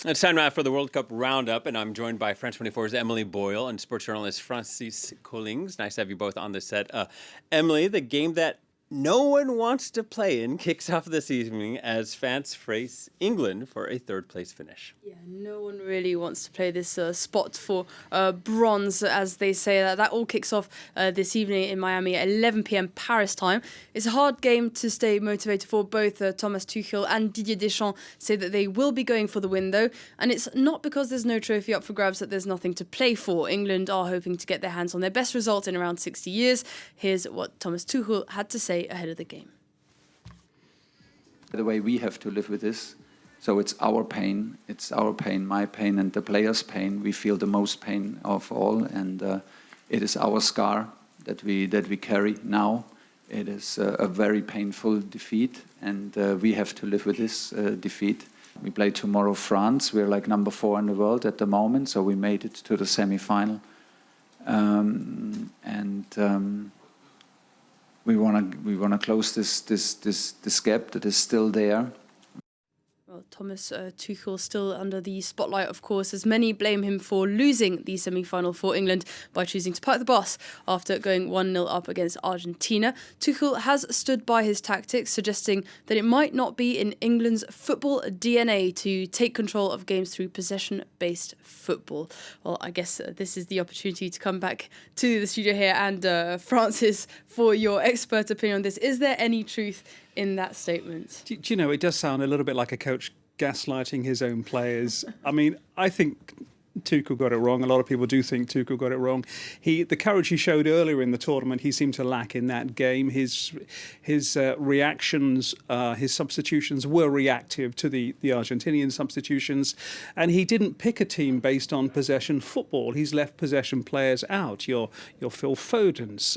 It's time now for the World Cup Roundup, and I'm joined by France 24's Emily Boyle and sports journalist Francis Collings. Nice to have you both on the set. Emily, the game that no one wants to play in kicks off this evening as France face England for a third-place finish. Yeah, no one really wants to play this spot for bronze, as they say. That all kicks off this evening in Miami at 11 p.m. Paris time. It's a hard game to stay motivated for. Both Thomas Tuchel and Didier Deschamps say that they will be going for the win, though. And it's not because there's no trophy up for grabs that there's nothing to play for. England are hoping to get their hands on their best result in around 60 years. Here's what Thomas Tuchel had to say ahead of the game. The way we have to live with this, so it's our pain, my pain, and the players' pain. We feel the most pain of all, and it is our scar that we carry now. It is a very painful defeat, and we have to live with this defeat. We play tomorrow France. We're like number 4 in the world at the moment, so we made it to the semi-final. We want to close this gap that is still there. Well, Thomas Tuchel still under the spotlight, of course, as many blame him for losing the semi-final for England by choosing to park the bus after going 1-0 up against Argentina. Tuchel has stood by his tactics, suggesting that it might not be in England's football DNA to take control of games through possession-based football. Well, I guess this is the opportunity to come back to the studio here and Francis, for your expert opinion on this. Is there any truth in that statement? Do you know, it does sound a little bit like a coach gaslighting his own players. I mean, I think Tuchel got it wrong. A lot of people do think Tuchel got it wrong. The courage he showed earlier in the tournament, he seemed to lack in that game. His reactions, his substitutions were reactive to the Argentinian substitutions, and he didn't pick a team based on possession football. He's left possession players out. Your Phil Fodens,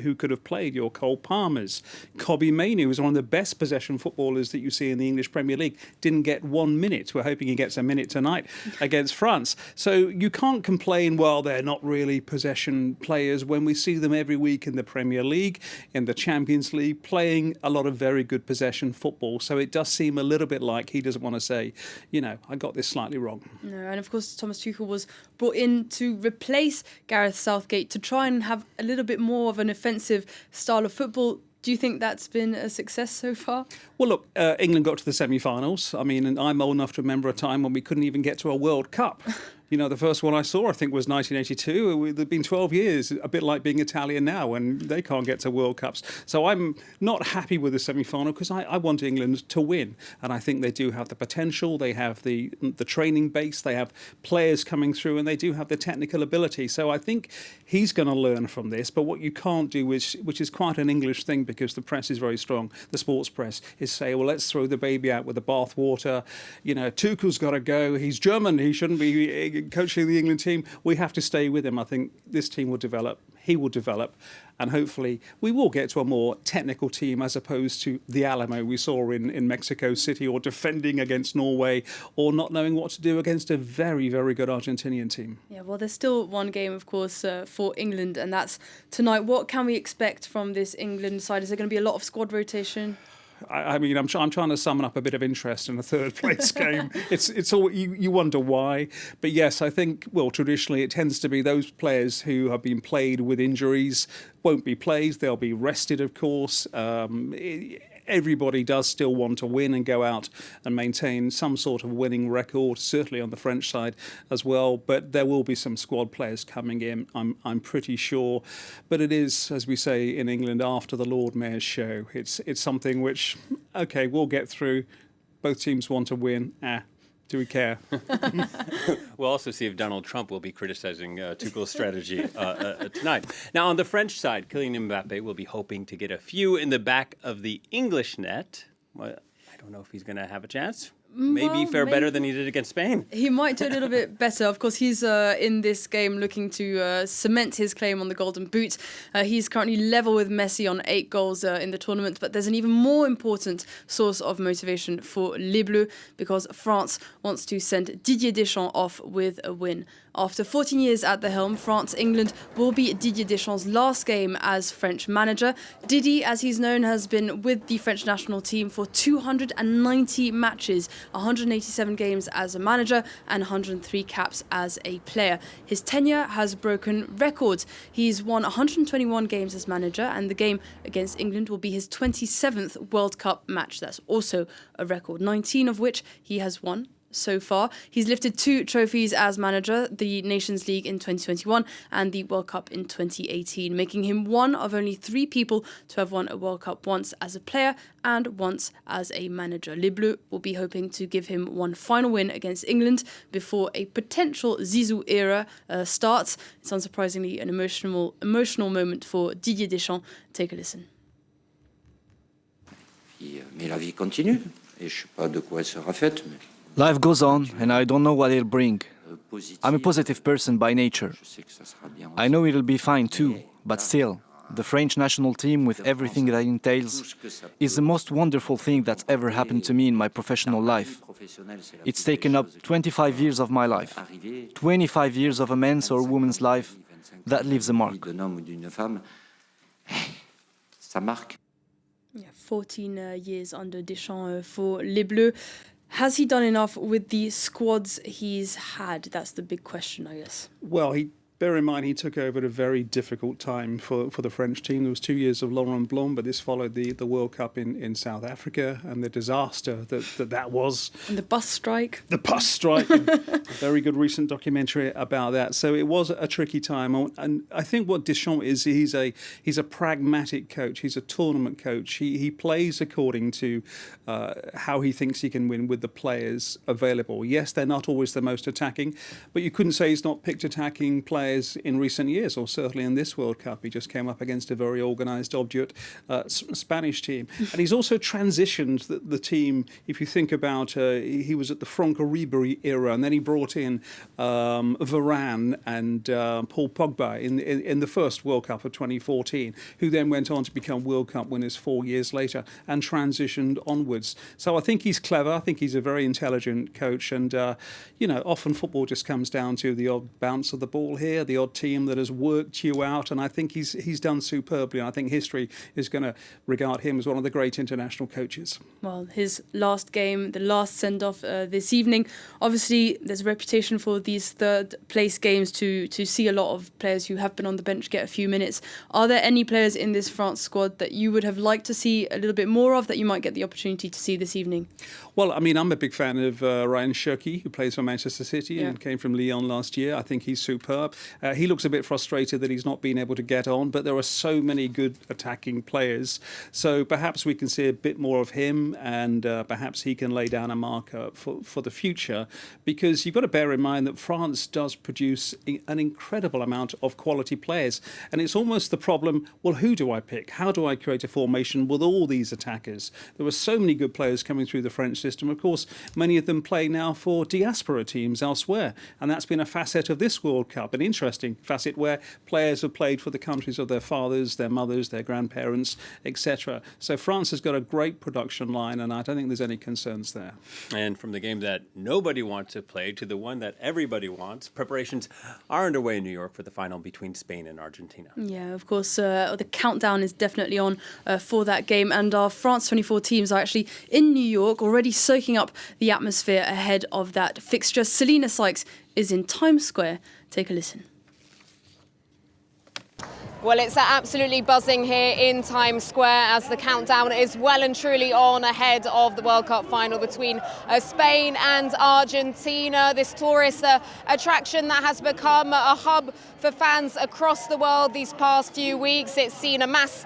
who could have played. Your Cole Palmers, Kobbie Mainoo, who's one of the best possession footballers that you see in the English Premier League, didn't get 1 minute. We're hoping he gets a minute tonight against France. So you can't complain, well, they're not really possession players, when we see them every week in the Premier League, in the Champions League, playing a lot of very good possession football. So it does seem a little bit like he doesn't want to say, I got this slightly wrong. No, and of course, Thomas Tuchel was brought in to replace Gareth Southgate to try and have a little bit more of an offensive style of football. Do you think that's been a success so far? Well, look, England got to the semi-finals. I mean, and I'm old enough to remember a time when we couldn't even get to a World Cup. The first one I saw, I think, was 1982. It's been 12 years, a bit like being Italian now, and they can't get to World Cups. So I'm not happy with the semi-final because I want England to win. And I think they do have the potential. They have the training base. They have players coming through, and they do have the technical ability. So I think he's going to learn from this. But what you can't do, which is quite an English thing because the press is very strong, the sports press, is say, well, let's throw the baby out with the bathwater. Tuchel's got to go. He's German. He shouldn't be coaching the England team. We have to stay with him. I think this team will develop. He will develop. And hopefully we will get to a more technical team as opposed to the Alamo we saw in Mexico City, or defending against Norway, or not knowing what to do against a very, very good Argentinian team. Yeah, well, there's still one game, of course, for England, and that's tonight. What can we expect from this England side? Is there going to be a lot of squad rotation? I mean, I'm trying to summon up a bit of interest in a third place game. It's all you wonder why, but yes, I think traditionally it tends to be those players who have been played with injuries won't be played. They'll be rested, of course. Everybody does still want to win and go out and maintain some sort of winning record, certainly on the French side as well. But there will be some squad players coming in, I'm pretty sure. But it is, as we say in England, after the Lord Mayor's show. It's something which, okay, we'll get through. Both teams want to win. Do we care? We'll also see if Donald Trump will be criticizing Tuchel's strategy tonight. Now, on the French side, Kylian Mbappé will be hoping to get a few in the back of the English net. Well, I don't know if he's going to have a chance. Maybe fare better than he did against Spain. He might do a little bit better. Of course, he's in this game looking to cement his claim on the Golden Boot. He's currently level with Messi on 8 goals in the tournament. But there's an even more important source of motivation for Les Bleus, because France wants to send Didier Deschamps off with a win After 14 years at the helm, France-England will be Didier Deschamps' last game as French manager. Didi, as he's known, has been with the French national team for 290 matches, 187 games as a manager and 103 caps as a player. His tenure has broken records. He's won 121 games as manager, and the game against England will be his 27th World Cup match. That's also a record, 19 of which he has won so far. He's lifted 2 trophies as manager, the Nations League in 2021 and the World Cup in 2018, making him one of only 3 people to have won a World Cup once as a player and once as a manager. Les Bleus will be hoping to give him one final win against England before a potential Zizou era starts. It's unsurprisingly an emotional moment for Didier Deschamps. Take a listen. Mais la vie continue, et je sais pas de quoi elle sera faite. Life goes on, and I don't know what it'll bring. I'm a positive person by nature. I know it'll be fine too, but still, the French national team, with everything that entails, is the most wonderful thing that's ever happened to me in my professional life. It's taken up 25 years of my life, 25 years of a man's or woman's life. That leaves a mark. Yeah, 14 years under Deschamps for Les Bleus. Has he done enough with the squads he's had? That's the big question, I guess. Well, bear in mind he took over at a very difficult time for the French team. There was 2 years of Laurent Blanc, but this followed the World Cup in South Africa and the disaster that was. And the bus strike. The bus strike. A very good recent documentary about that. So it was a tricky time. And I think what Deschamps is, he's a pragmatic coach. He's a tournament coach. He plays according to how he thinks he can win with the players available. Yes, they're not always the most attacking, but you couldn't say he's not picked attacking players in recent years, or certainly in this World Cup. He just came up against a very organised, obdurate Spanish team. And he's also transitioned the team. If you think about, he was at the Franck Ribéry era, and then he brought in Varane and Paul Pogba in the first World Cup of 2014, who then went on to become World Cup winners 4 years later and transitioned onwards. So I think he's clever. I think he's a very intelligent coach. And, often football just comes down to the odd bounce of the ball here, the odd team that has worked you out, and I think he's done superbly. And I think history is going to regard him as one of the great international coaches. Well, his last game, the last send-off this evening. Obviously, there's a reputation for these third-place games to see a lot of players who have been on the bench get a few minutes. Are there any players in this France squad that you would have liked to see a little bit more of that you might get the opportunity to see this evening? Well, I mean, I'm a big fan of Ryan Cherki, who plays for Manchester City and came from Lyon last year. I think he's superb. He looks a bit frustrated that he's not been able to get on, but there are so many good attacking players. So perhaps we can see a bit more of him, and perhaps he can lay down a marker for the future, because you've got to bear in mind that France does produce an incredible amount of quality players. And it's almost the problem, well, who do I pick? How do I create a formation with all these attackers? There were so many good players coming through the French system. Of course, many of them play now for diaspora teams elsewhere. And that's been a facet of this World Cup, an interesting facet where players have played for the countries of their fathers, their mothers, their grandparents, etc. So France has got a great production line, and I don't think there's any concerns there. And from the game that nobody wants to play to the one that everybody wants, preparations are underway in New York for the final between Spain and Argentina. Yeah, of course, the countdown is definitely on for that game, and our France 24 teams are actually in New York already soaking up the atmosphere ahead of that fixture. Selena Sykes is in Times Square. Take a listen. Well, it's absolutely buzzing here in Times Square as the countdown is well and truly on ahead of the World Cup final between Spain and Argentina. This tourist attraction that has become a hub for fans across the world these past few weeks. It's seen a mass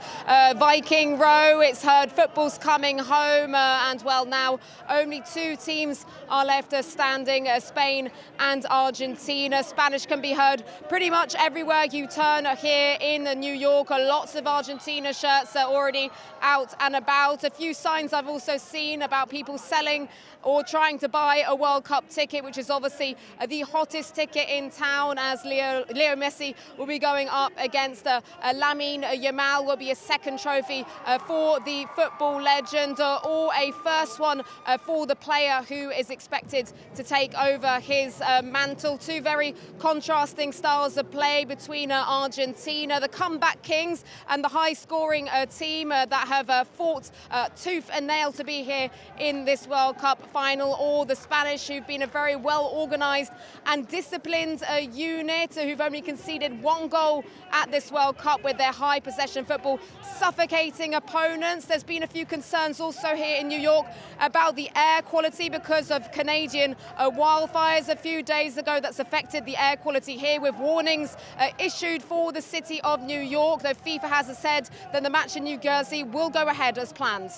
Viking row. It's heard football's coming home. And well, now only 2 teams are left standing, Spain and Argentina. Spanish can be heard pretty much everywhere you turn here in New York. Lots of Argentina shirts are already out and about. A few signs I've also seen about people selling or trying to buy a World Cup ticket, which is obviously the hottest ticket in town, as Leo Messi will be going up against Lamine Yamal. Will be a second trophy for the football legend, or a first one for the player who is expected to take over his mantle. Two very contrasting styles of play between Argentina, the comeback kings, and the high-scoring team that have fought tooth and nail to be here in this World Cup final, or the Spanish, who've been a very well-organised and disciplined unit, who've only conceded one goal at this World Cup with their high possession football, suffocating opponents. There's been a few concerns also here in New York about the air quality because of Canadian wildfires a few days ago. That's affected the air quality here, with warnings issued for the city of New York, though FIFA has said that the match in New Jersey will go ahead as planned.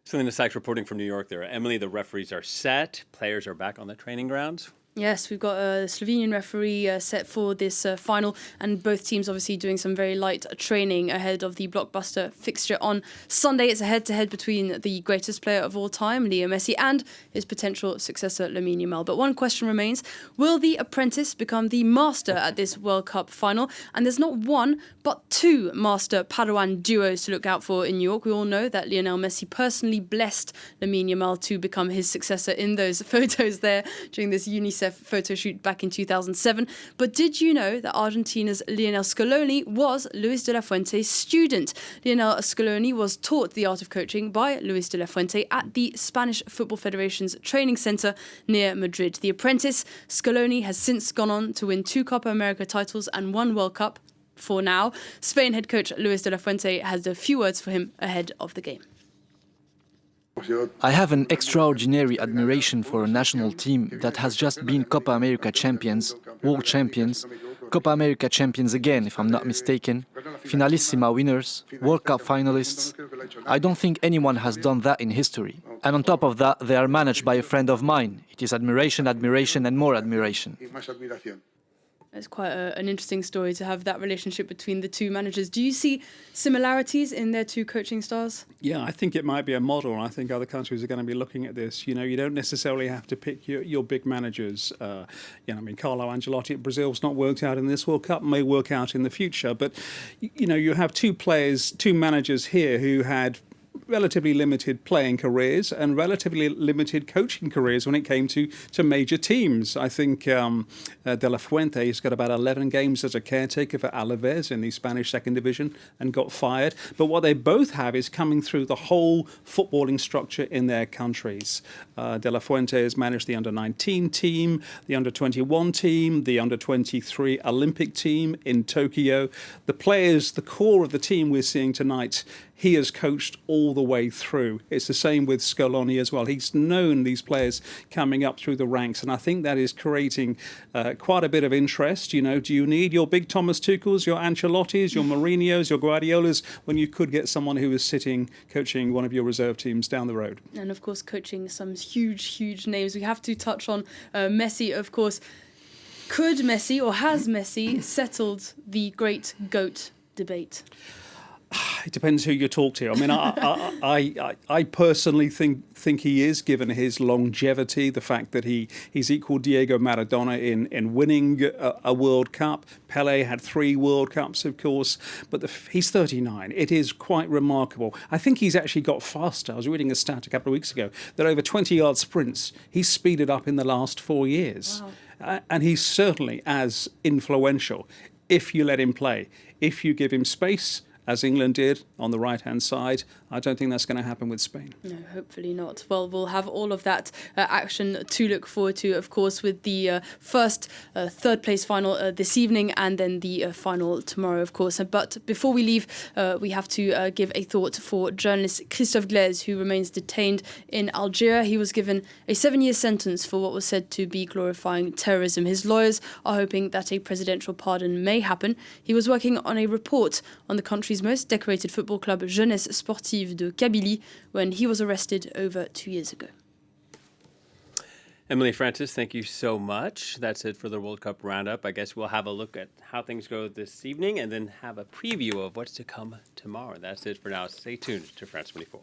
Selena Sykes reporting from New York there. Emily, the referees are set. Players are back on the training grounds. Yes, we've got a Slovenian referee set for this final, and both teams obviously doing some very light training ahead of the blockbuster fixture on Sunday. It's a head-to-head between the greatest player of all time, Leo Messi, and his potential successor, Lamine Yamal. But one question remains: will the apprentice become the master at this World Cup final? And there's not one, but two master Padawan duos to look out for in New York. We all know that Lionel Messi personally blessed Lamine Yamal to become his successor in those photos there during this UNICEF photo shoot back in 2007. But did you know that Argentina's Lionel Scaloni was Luis de la Fuente's student? Lionel Scaloni was taught the art of coaching by Luis de la Fuente at the Spanish Football Federation's training center near Madrid. The apprentice, Scaloni, has since gone on to win 2 Copa America titles and 1 World Cup. For now, Spain head coach Luis de la Fuente has a few words for him ahead of the game. I have an extraordinary admiration for a national team that has just been Copa America champions, world champions, Copa America champions again, if I'm not mistaken, Finalissima winners, World Cup finalists. I don't think anyone has done that in history. And on top of that, they are managed by a friend of mine. It is admiration, admiration, and more admiration. It's quite an interesting story to have that relationship between the two managers. Do you see similarities in their two coaching styles? Yeah, I think it might be a model, and I think other countries are going to be looking at this. You know, you don't necessarily have to pick your big managers. Carlo Ancelotti at Brazil's not worked out in this World Cup, may work out in the future. But, you have two managers here who had relatively limited playing careers and relatively limited coaching careers when it came to major teams. I think De La Fuente has got about 11 games as a caretaker for Alaves in the Spanish second division and got fired. But what they both have is coming through the whole footballing structure in their countries. De La Fuente has managed the under-19 team, the under-21 team, the under-23 Olympic team in Tokyo. The players, the core of the team we're seeing tonight, he has coached all the way through. It's the same with Scaloni as well. He's known these players coming up through the ranks, and I think that is creating quite a bit of interest. Do you need your big Thomas Tuchels, your Ancelottis, your Mourinhos, your Guardiolas, when you could get someone who is sitting coaching one of your reserve teams down the road? And of course, coaching some huge names. We have to touch on Messi, of course. Could Messi, or has Messi, settled the great GOAT debate? It depends who you talk to. I mean, I personally think he is, given his longevity, the fact that he's equaled Diego Maradona in winning a World Cup. Pelé had 3 World Cups, of course, but he's 39. It is quite remarkable. I think he's actually got faster. I was reading a stat a couple of weeks ago that over 20-yard sprints, he's speeded up in the last 4 years. Wow. And he's certainly as influential if you let him play. If you give him space, as England did on the right-hand side, I don't think that's going to happen with Spain. No, hopefully not. Well, we'll have all of that action to look forward to, of course, with the first third-place final this evening and then the final tomorrow, of course. But before we leave, we have to give a thought for journalist Christophe Glaise, who remains detained in Algeria. He was given a 7-year sentence for what was said to be glorifying terrorism. His lawyers are hoping that a presidential pardon may happen. He was working on a report on the country's most decorated football club, Jeunesse Sportive de Kabylie, when he was arrested over 2 years ago. Emily Francis, thank you so much. That's it for the World Cup roundup. I guess we'll have a look at how things go this evening and then have a preview of what's to come tomorrow. That's it for now. Stay tuned to France 24.